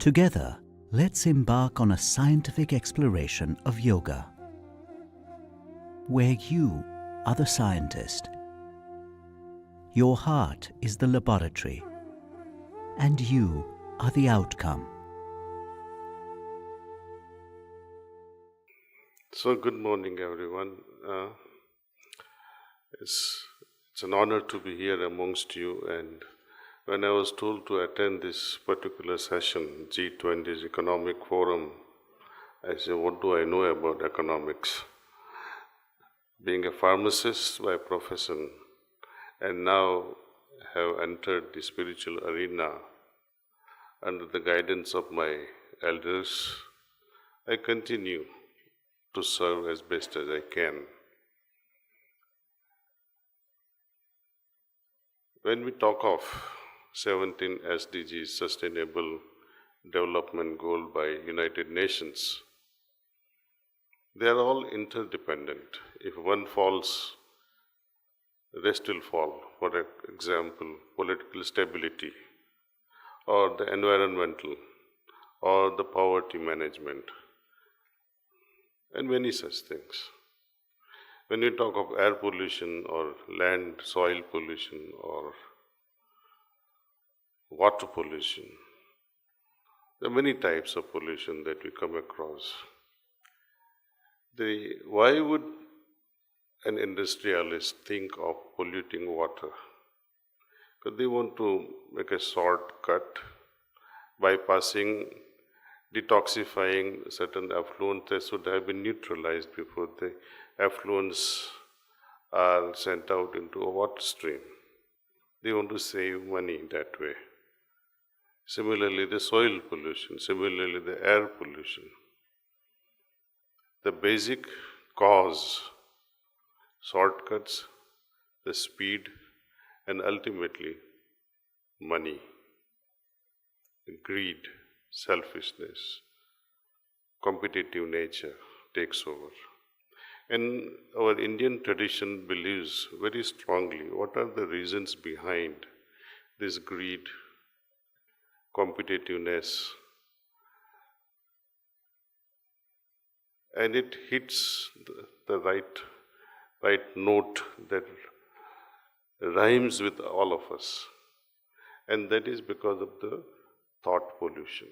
Together, let's embark on a scientific exploration of yoga, where you are the scientist, your heart is the laboratory, and you are the outcome. So, good morning, everyone. It's an honor to be here amongst you. And when I was told to attend this particular session, G20's Economic Forum, I said, what do I know about economics? Being a pharmacist by profession, and now have entered the spiritual arena under the guidance of my elders, I continue to serve as best as I can. When we talk of 17 SDGs, Sustainable Development Goal by United Nations, they are all interdependent. If one falls, the rest will fall. For example, political stability, or the environmental, or the poverty management, and many such things. When you talk of air pollution or land, soil pollution or water pollution, there are many types of pollution that we come across. Why would an industrialist think of polluting water? Because they want to make a shortcut, bypassing, detoxifying certain effluents that should have been neutralized before the effluents are sent out into a water stream. They want to save money that way. Similarly, the soil pollution, similarly, the air pollution. The basic cause, shortcuts, the speed, and ultimately, money, greed, selfishness, competitive nature takes over. And our Indian tradition believes very strongly what are the reasons behind this greed, competitiveness, and it hits the right note that rhymes with all of us, and that is because of the thought pollution.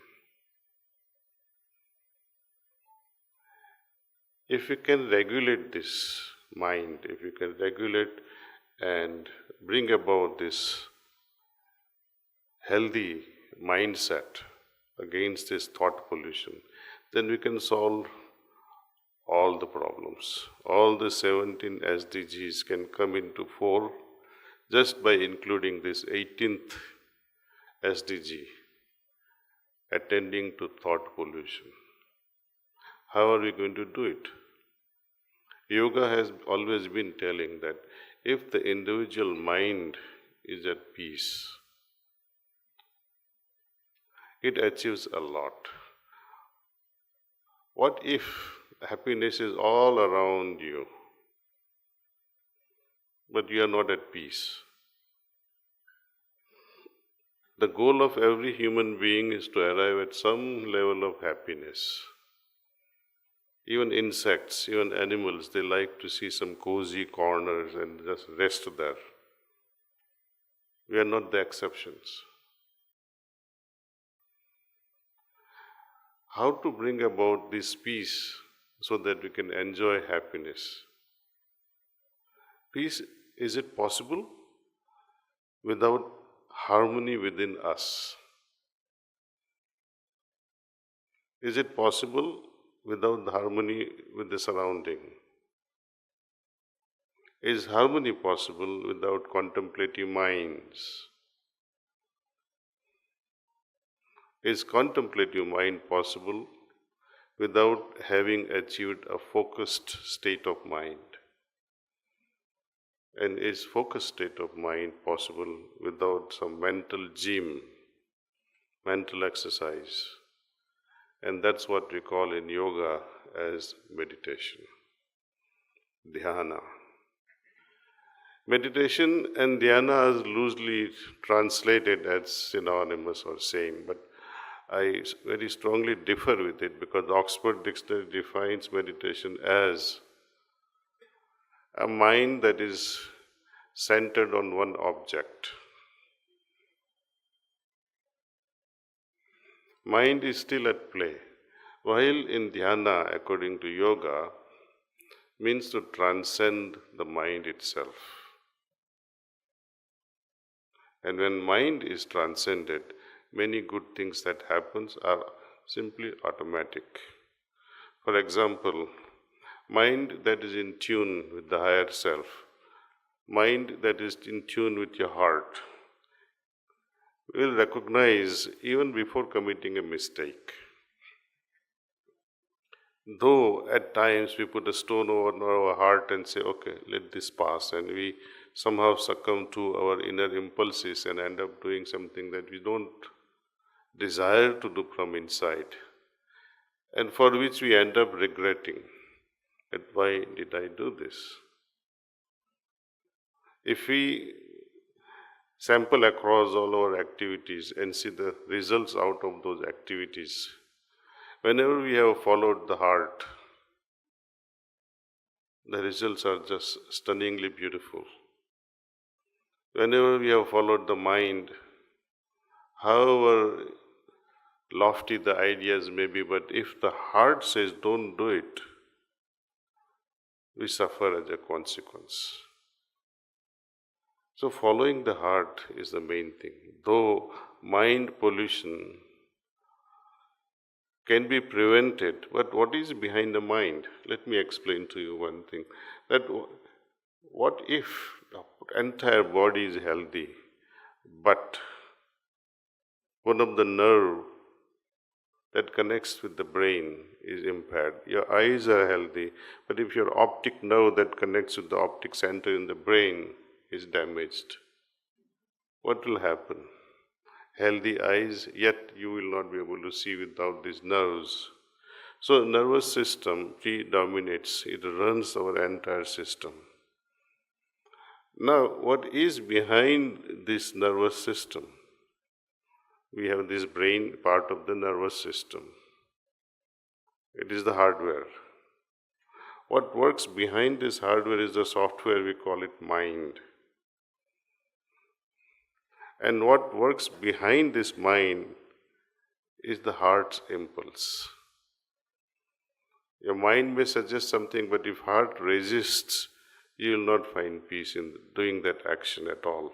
If we can regulate this mind, if we can regulate and bring about this healthy mindset against this thought pollution, then we can solve all the problems. All the 17 SDGs can come into fore just by including this 18th SDG, attending to thought pollution. How are we going to do it? Yoga has always been telling that if the individual mind is at peace, it achieves a lot. What if happiness is all around you, but you are not at peace? The goal of every human being is to arrive at some level of happiness. Even insects, even animals, they like to see some cozy corners and just rest there. We are not the exceptions. How to bring about this peace so that we can enjoy happiness? Peace, is it possible without harmony within us? Is it possible without the harmony with the surrounding? Is harmony possible without contemplative minds? Is contemplative mind possible without having achieved a focused state of mind? And is focused state of mind possible without some mental gym, mental exercise? And that's what we call in yoga as meditation, dhyana. Meditation and dhyana is loosely translated as synonymous or same, but I very strongly differ with it because the Oxford Dictionary defines meditation as a mind that is centered on one object. Mind is still at play, while in dhyana, according to yoga, means to transcend the mind itself. And when mind is transcended, many good things that happens are simply automatic. For example, mind that is in tune with the higher self, mind that is in tune with your heart, will recognize even before committing a mistake. Though at times we put a stone over our heart and say, okay, let this pass, and we somehow succumb to our inner impulses and end up doing something that we don't desire to do from inside, and for which we end up regretting that why did I do this? If we sample across all our activities and see the results out of those activities, whenever we have followed the heart, the results are just stunningly beautiful. Whenever we have followed the mind, however lofty the ideas may be, but if the heart says don't do it, we suffer as a consequence. So following the heart is the main thing. Though mind pollution can be prevented, but what is behind the mind? Let me explain to you one thing. That what if the entire body is healthy, but one of the nerve that connects with the brain is impaired. Your eyes are healthy, but if your optic nerve that connects with the optic center in the brain is damaged, what will happen? Healthy eyes, yet you will not be able to see without these nerves. So nervous system predominates, it runs our entire system. Now, what is behind this nervous system? We have this brain part of the nervous system. It is the hardware. What works behind this hardware is the software, we call it mind. And what works behind this mind is the heart's impulse. Your mind may suggest something, but if heart resists, you will not find peace in doing that action at all.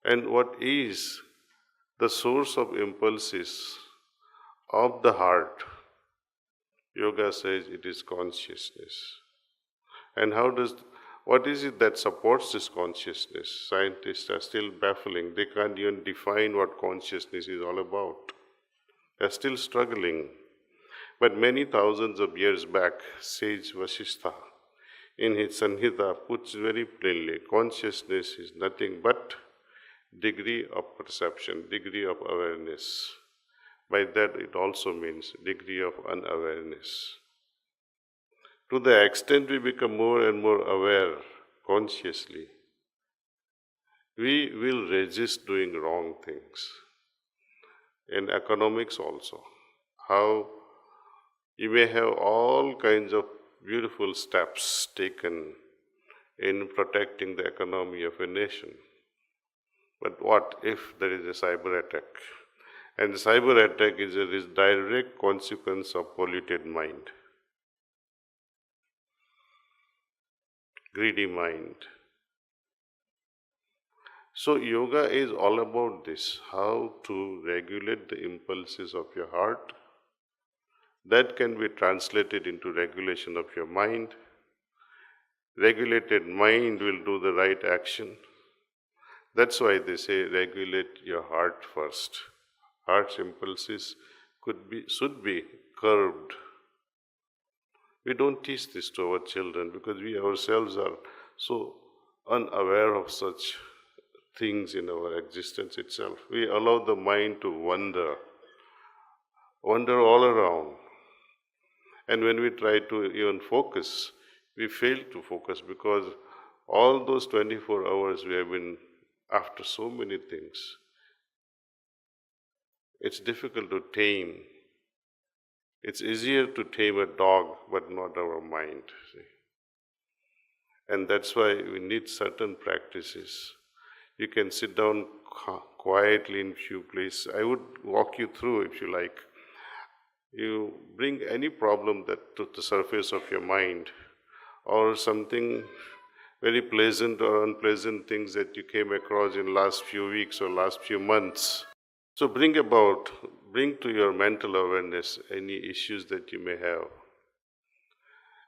And what is the source of impulses of the heart? Yoga says it is consciousness. And what is it that supports this consciousness? Scientists are still baffling. They can't even define what consciousness is all about. They're still struggling. But many thousands of years back, sage Vasishtha, in his Sanhita, puts very plainly, consciousness is nothing but degree of perception, degree of awareness. By that it also means degree of unawareness. To the extent we become more and more aware consciously, we will resist doing wrong things. In economics also, how you may have all kinds of beautiful steps taken in protecting the economy of a nation. But what if there is a cyber attack? And the cyber attack is a direct consequence of polluted mind. Greedy mind. So yoga is all about this, how to regulate the impulses of your heart. That can be translated into regulation of your mind. Regulated mind will do the right action. That's why they say regulate your heart first. Heart's impulses should be curbed. We don't teach this to our children because we ourselves are so unaware of such things in our existence itself. We allow the mind to wander all around. And when we try to even focus, we fail to focus because all those 24 hours we have been after so many things. It's difficult to tame. It's easier to tame a dog, but not our mind. See? And that's why we need certain practices. You can sit down quietly in few places. I would walk you through if you like. You bring any problem that to the surface of your mind, or something very pleasant or unpleasant things that you came across in last few weeks or last few months. So bring to your mental awareness any issues that you may have,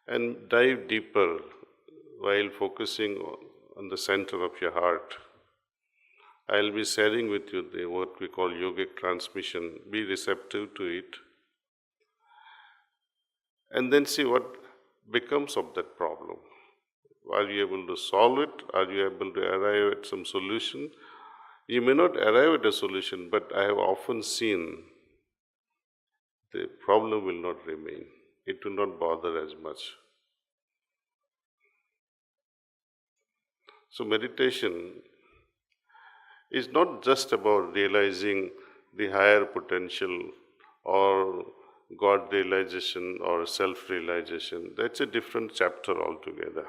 and dive deeper while focusing on the center of your heart. I'll be sharing with you what we call yogic transmission. Be receptive to it, and then see what becomes of that problem. Are you able to solve it? Are you able to arrive at some solution? You may not arrive at a solution, but I have often seen the problem will not remain. It will not bother as much. So meditation is not just about realizing the higher potential or God realization or self-realization. That's a different chapter altogether.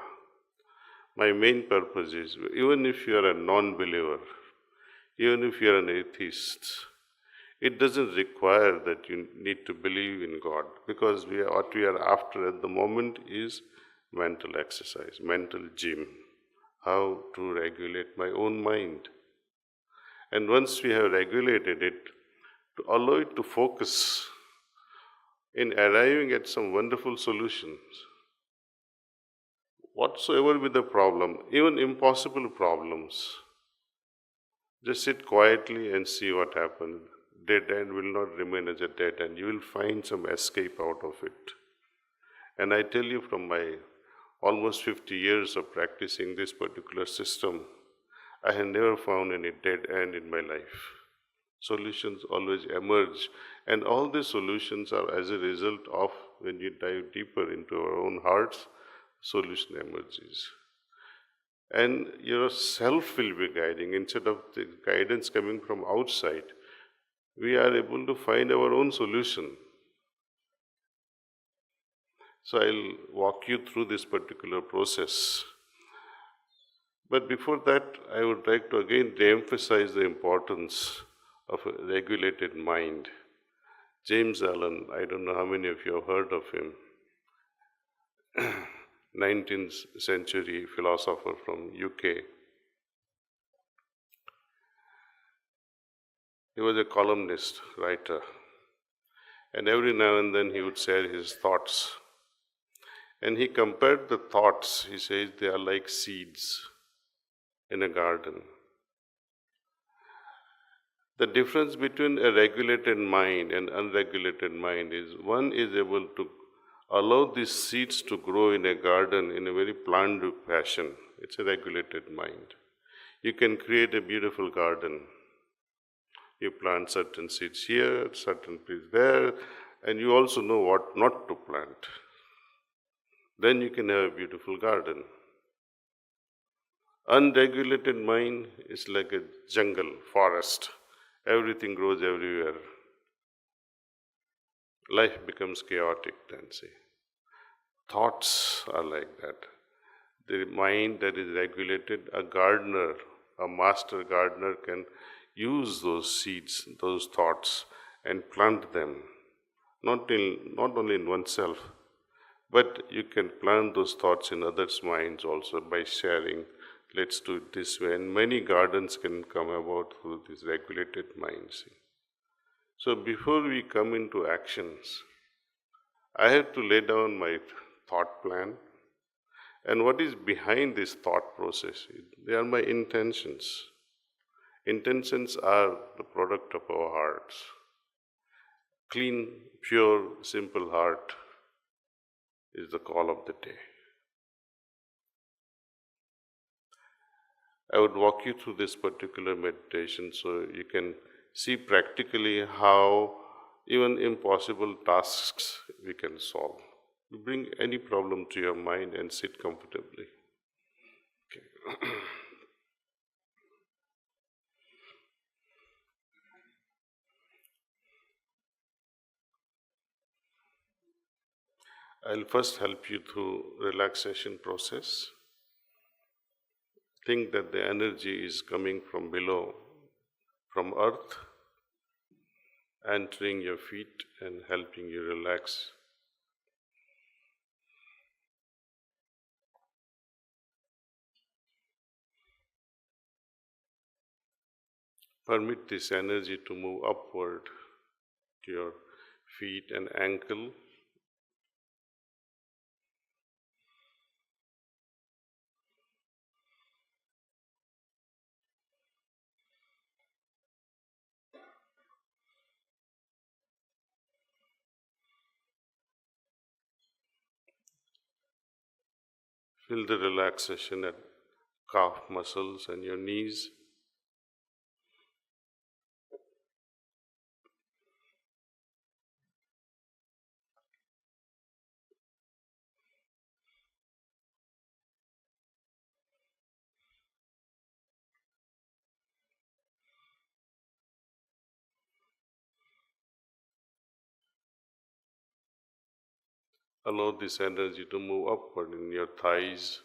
My main purpose is, even if you are a non-believer, even if you are an atheist, it doesn't require that you need to believe in God, because what we are after at the moment is mental exercise, mental gym, how to regulate my own mind. And once we have regulated it, to allow it to focus in arriving at some wonderful solutions. Whatsoever be the problem, even impossible problems, just sit quietly and see what happens. Dead end will not remain as a dead end. You will find some escape out of it. And I tell you, from my almost 50 years of practicing this particular system, I have never found any dead end in my life. Solutions always emerge, and all these solutions are as a result of, when you dive deeper into our own hearts, solution emerges. And your self will be guiding. Instead of the guidance coming from outside, we are able to find our own solution. So I'll walk you through this particular process. But before that, I would like to again re-emphasize the importance of a regulated mind. James Allen, I don't know how many of you have heard of him, 19th century philosopher from UK. He was a columnist, writer, and every now and then he would share his thoughts. And he compared the thoughts, he says they are like seeds in a garden. The difference between a regulated mind and unregulated mind is, one is able to allow these seeds to grow in a garden in a very planned fashion. It's a regulated mind. You can create a beautiful garden. You plant certain seeds here, certain seeds there, and you also know what not to plant. Then you can have a beautiful garden. Unregulated mind is like a jungle, forest. Everything grows everywhere. Life becomes chaotic then, see. Thoughts are like that. The mind that is regulated, a gardener, a master gardener can use those seeds, those thoughts, and plant them. Not only in oneself, but you can plant those thoughts in others' minds also by sharing. Let's do it this way. And many gardens can come about through this regulated mind. See. So before we come into actions, I have to lay down my thought plan. And what is behind this thought process? They are my intentions. Intentions are the product of our hearts. Clean, pure, simple heart is the call of the day. I would walk you through this particular meditation so you can see practically how even impossible tasks we can solve. You bring any problem to your mind and sit comfortably. Okay. I'll first help you through relaxation process. Think that the energy is coming from below, from earth, entering your feet and helping you relax. Permit this energy to move upward to your feet and ankle. Feel the relaxation at calf muscles and your knees. Allow this energy to move upward in your thighs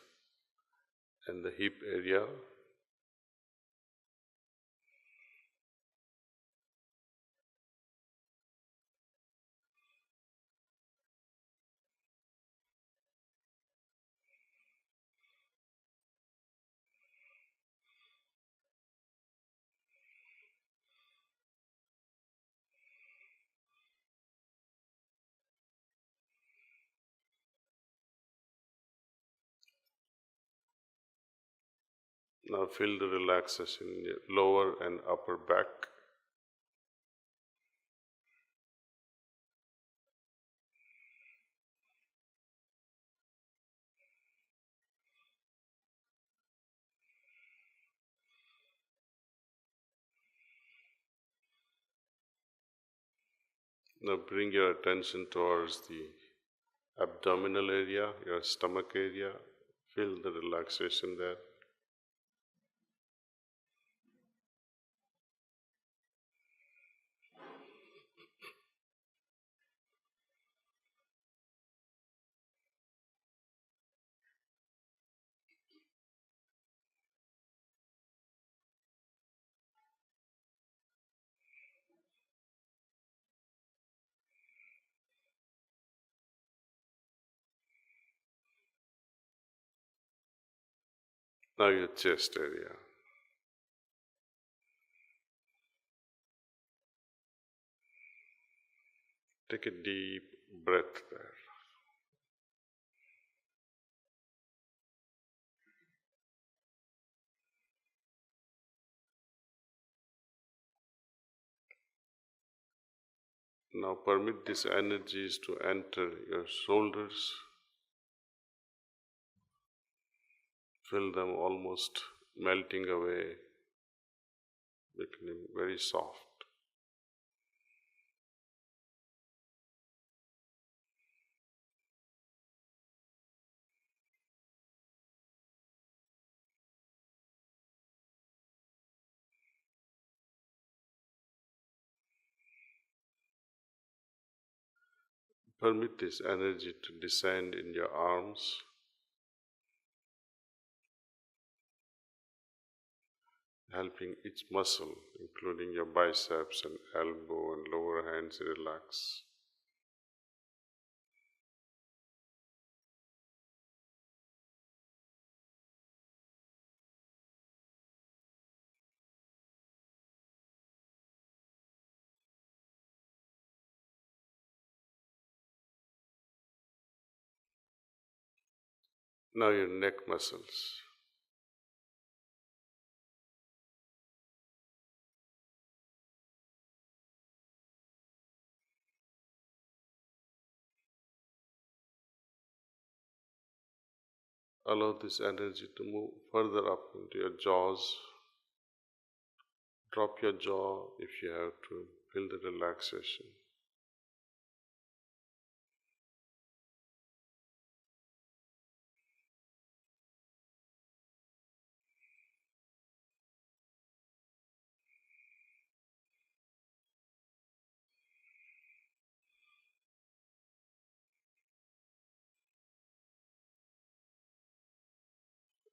and the hip area. Now feel the relaxation in your lower and upper back. Now bring your attention towards the abdominal area, your stomach area. Feel the relaxation there. Now your chest area. Take a deep breath there. Now permit these energies to enter your shoulders. Feel them almost melting away, becoming very soft. Permit this energy to descend in your arms, helping each muscle, including your biceps and elbow and lower hands, relax. Now your neck muscles. Allow this energy to move further up into your jaws. Drop your jaw if you have to. Feel the relaxation.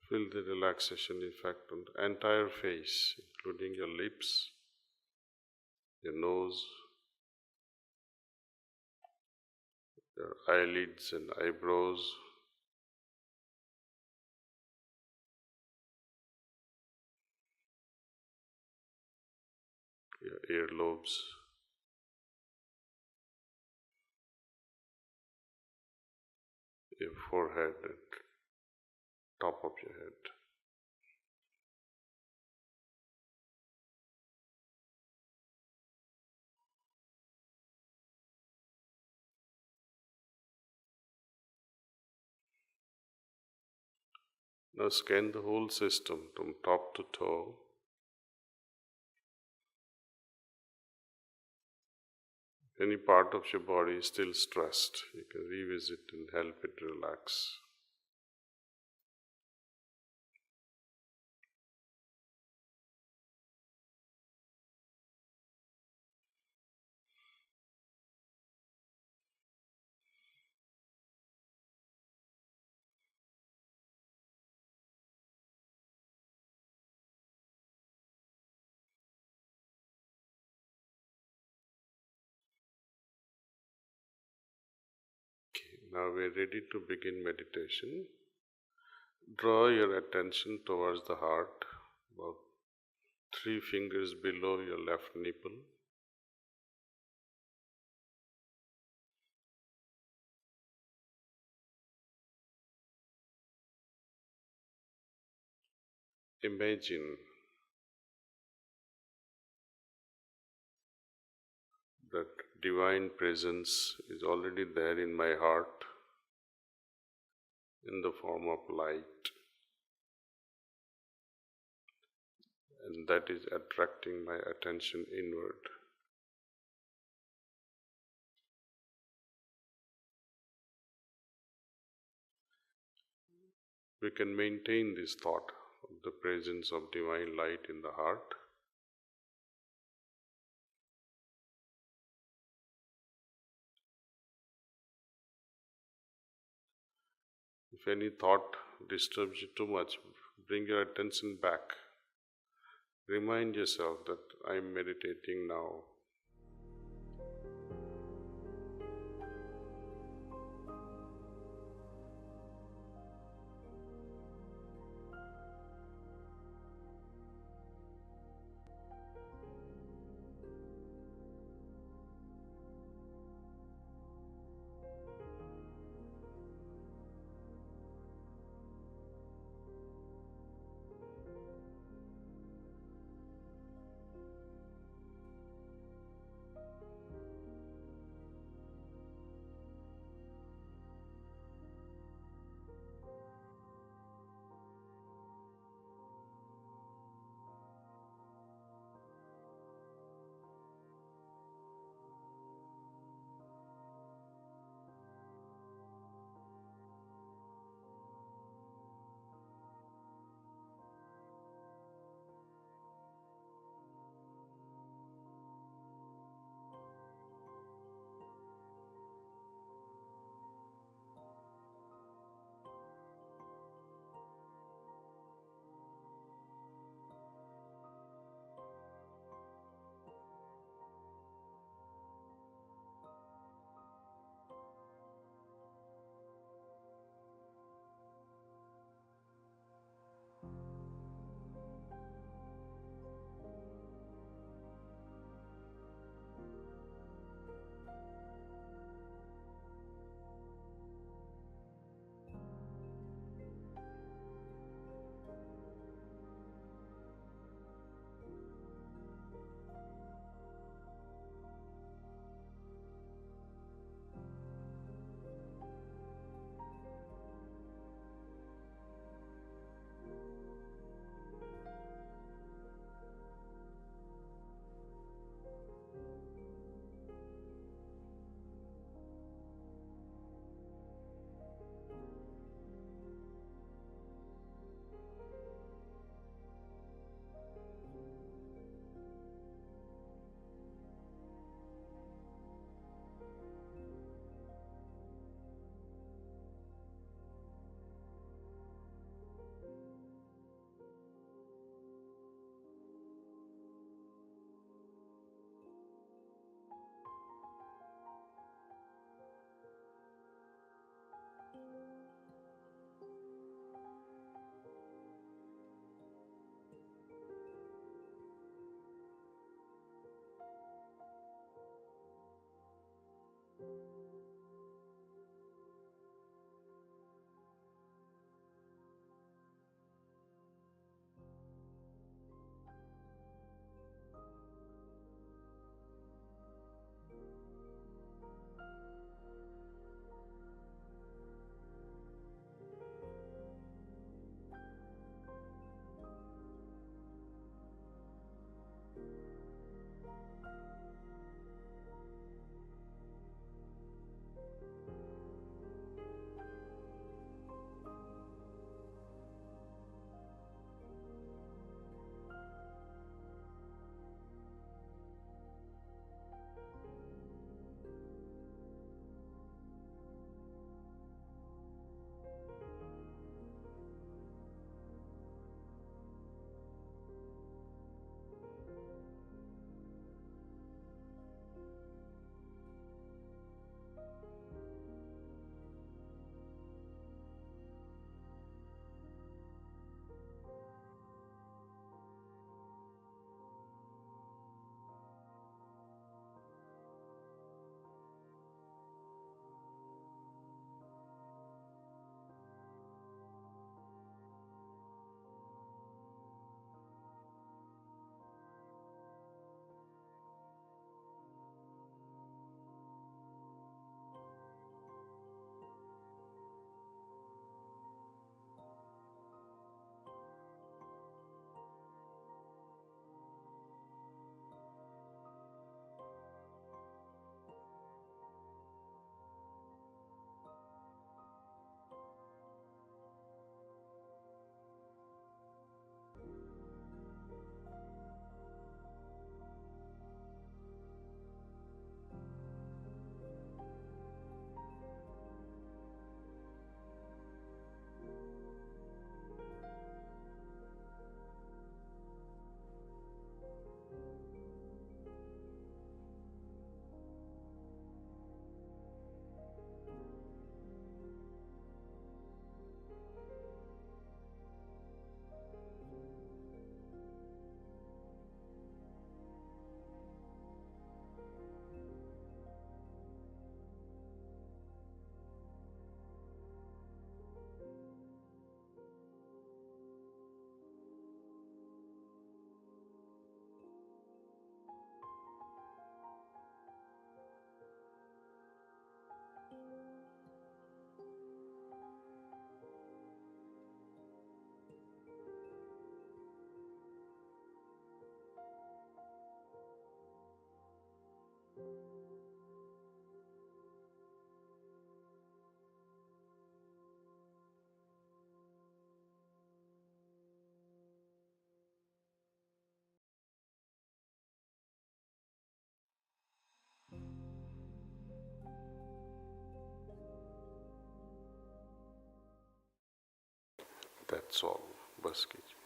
Feel the relaxation effect on the entire face, including your lips, your nose, your eyelids and eyebrows, your earlobes, your forehead and top of your head. Now scan the whole system from top to toe. If any part of your body is still stressed, you can revisit and help it relax. Now we are ready to begin meditation. Draw your attention towards the heart, about 3 fingers below your left nipple. Imagine that divine presence is already there in my heart in the form of light, and that is attracting my attention inward. We can maintain this thought of the presence of divine light in the heart. If any thought disturbs you too much, bring your attention back. Remind yourself that I am meditating now. That's all. Bas kijiye.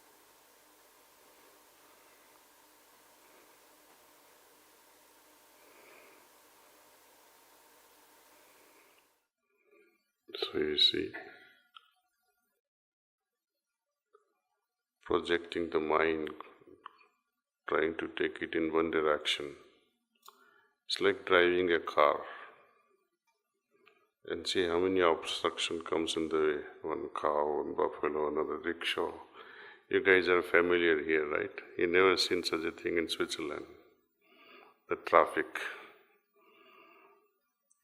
So you see, projecting the mind, trying to take it in one direction. It's like driving a car and see how many obstruction comes in the way. One cow, one buffalo, another rickshaw. You guys are familiar here, right? You never seen such a thing in Switzerland. The traffic.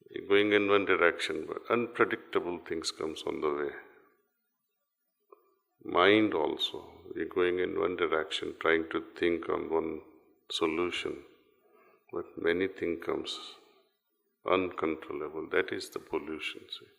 You're going in one direction, but unpredictable things comes on the way. Mind also, you're going in one direction, trying to think on one solution, but many things comes uncontrollable. That is the pollution. See.